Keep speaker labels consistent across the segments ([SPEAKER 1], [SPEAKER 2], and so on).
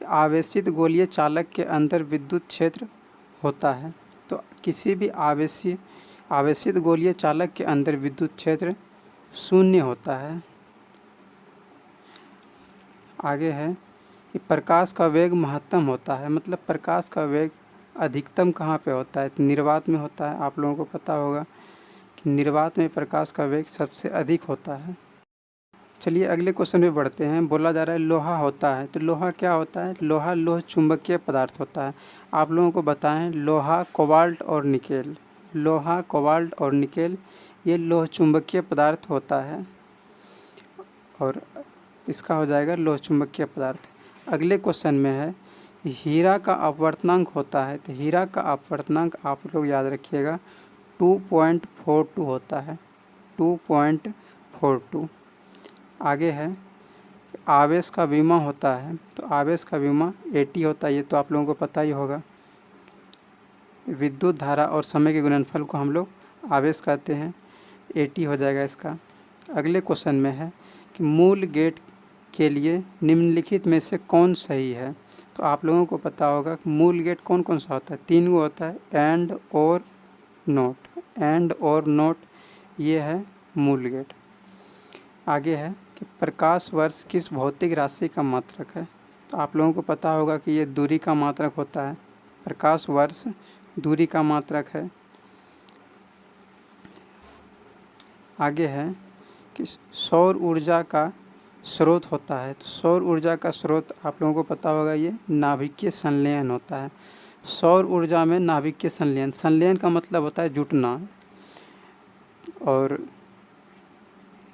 [SPEAKER 1] कि आवेशित गोलीय चालक के अंदर विद्युत क्षेत्र होता है। तो किसी भी आवेशित गोलीय चालक के अंदर विद्युत क्षेत्र शून्य होता है। आगे है कि प्रकाश का वेग महत्तम होता है, मतलब प्रकाश का वेग अधिकतम कहाँ पे होता है? तो निर्वात में होता है। आप लोगों को पता होगा कि निर्वात में प्रकाश का वेग सबसे अधिक होता है। चलिए अगले क्वेश्चन में बढ़ते हैं। बोला जा रहा है लोहा होता है, तो लोहा क्या होता है? लोहा लोह चुंबकीय पदार्थ होता है। आप लोगों को बताएं लोहा, कोबाल्ट और निकेल, लोहा, कोबाल्ट और निकेल ये लोह चुंबकीय पदार्थ होता है और इसका हो जाएगा लोह चुंबकीय पदार्थ। अगले क्वेश्चन में है हीरा का अपवर्तनांक होता है, तो हीरा का अपवर्तनांक आप लोग याद रखिएगा 2.42 होता है, 2.42। आगे है आवेश का विमा होता है, तो आवेश का विमा 80 होता है, ये तो आप लोगों को पता ही होगा। विद्युत धारा और समय के गुणनफल को हम लोग आवेश कहते हैं, 80 हो जाएगा इसका। अगले क्वेश्चन में है कि मूल गेट के लिए निम्नलिखित में से कौन सही है? तो आप लोगों को पता होगा कि मूल गेट कौन कौन सा होता है? 3 गो होता है, एंड और नोट, एंड और नोट, ये है मूल गेट। आगे है कि प्रकाश वर्ष किस भौतिक राशि का मात्रक है? तो आप लोगों को पता होगा कि ये दूरी का मात्रक होता है। प्रकाश वर्ष दूरी का मात्रक है। आगे है कि सौर ऊर्जा का स्रोत होता है, तो सौर ऊर्जा का स्रोत आप लोगों को पता होगा ये नाभिकीय संलयन होता है। सौर ऊर्जा में नाभिकीय संलयन, संलयन का मतलब होता है जुटना, और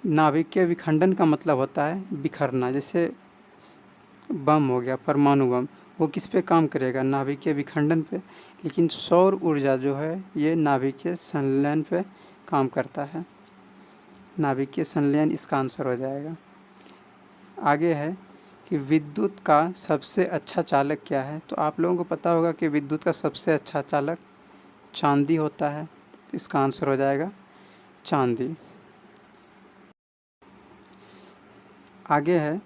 [SPEAKER 1] नाभिकीय विखंडन का मतलब होता है बिखरना। जैसे बम हो गया, परमाणु बम, वो किस पे काम करेगा? नाभिकीय विखंडन पे। लेकिन सौर ऊर्जा जो है ये नाभिकीय संलयन पे काम करता है। नाभिकीय संलयन इसका आंसर हो जाएगा। आगे है कि विद्युत का सबसे अच्छा चालक क्या है? तो आप लोगों को पता होगा कि विद्युत का सबसे अच्छा चालक चांदी होता है, तो इसका आंसर हो जाएगा चांदी। आगे है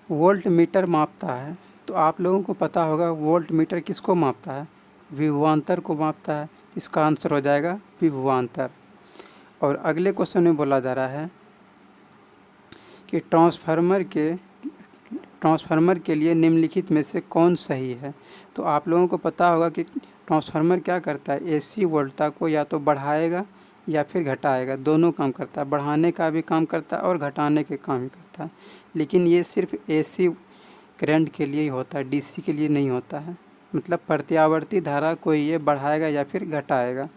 [SPEAKER 1] वोल्ट मीटर मापता है, तो आप लोगों को पता होगा वोल्ट मीटर किसको मापता है? विभवांतर को मापता है, इसका आंसर हो जाएगा विभवांतर। और अगले क्वेश्चन में बोला जा रहा है कि ट्रांसफार्मर के लिए निम्नलिखित में से कौन सही है? तो आप लोगों को पता होगा कि ट्रांसफार्मर क्या करता है? एसी वोल्टता को या तो बढ़ाएगा या फिर घटाएगा, दोनों काम करता है। बढ़ाने का भी काम करता है और घटाने के काम भी करता है। लेकिन ये सिर्फ एसी करंट के लिए ही होता है, डीसी के लिए नहीं होता है। मतलब प्रत्यावर्ती धारा को ये बढ़ाएगा या फिर घटाएगा,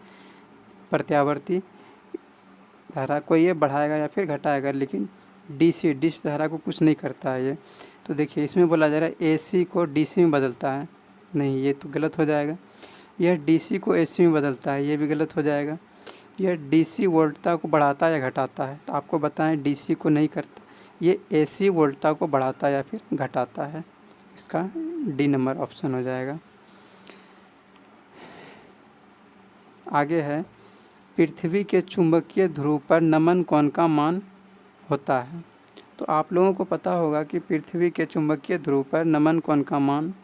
[SPEAKER 1] प्रत्यावर्ती धारा को ये बढ़ाएगा या फिर घटाएगा, लेकिन डिश धारा को कुछ नहीं करता है ये। तो देखिए इसमें बोला जा रहा है एसी को डीसी में बदलता है, नहीं ये तो गलत हो जाएगा। यह डीसी को एसी में बदलता है, ये भी गलत हो जाएगा। यह डीसी वोल्टता को बढ़ाता है या घटाता है? तो आपको बताएं डीसी को नहीं करता, ये एसी वोल्टता को बढ़ाता है या फिर घटाता है। इसका डी नंबर ऑप्शन हो जाएगा। आगे है पृथ्वी के चुंबकीय ध्रुव पर नमन कोण का मान होता है। तो आप लोगों को पता होगा कि पृथ्वी के चुंबकीय ध्रुव पर नमन कोण का मान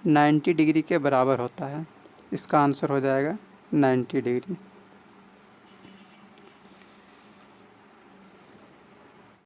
[SPEAKER 1] 90 डिग्री के बराबर होता है। इसका आंसर हो जाएगा 90 डिग्री।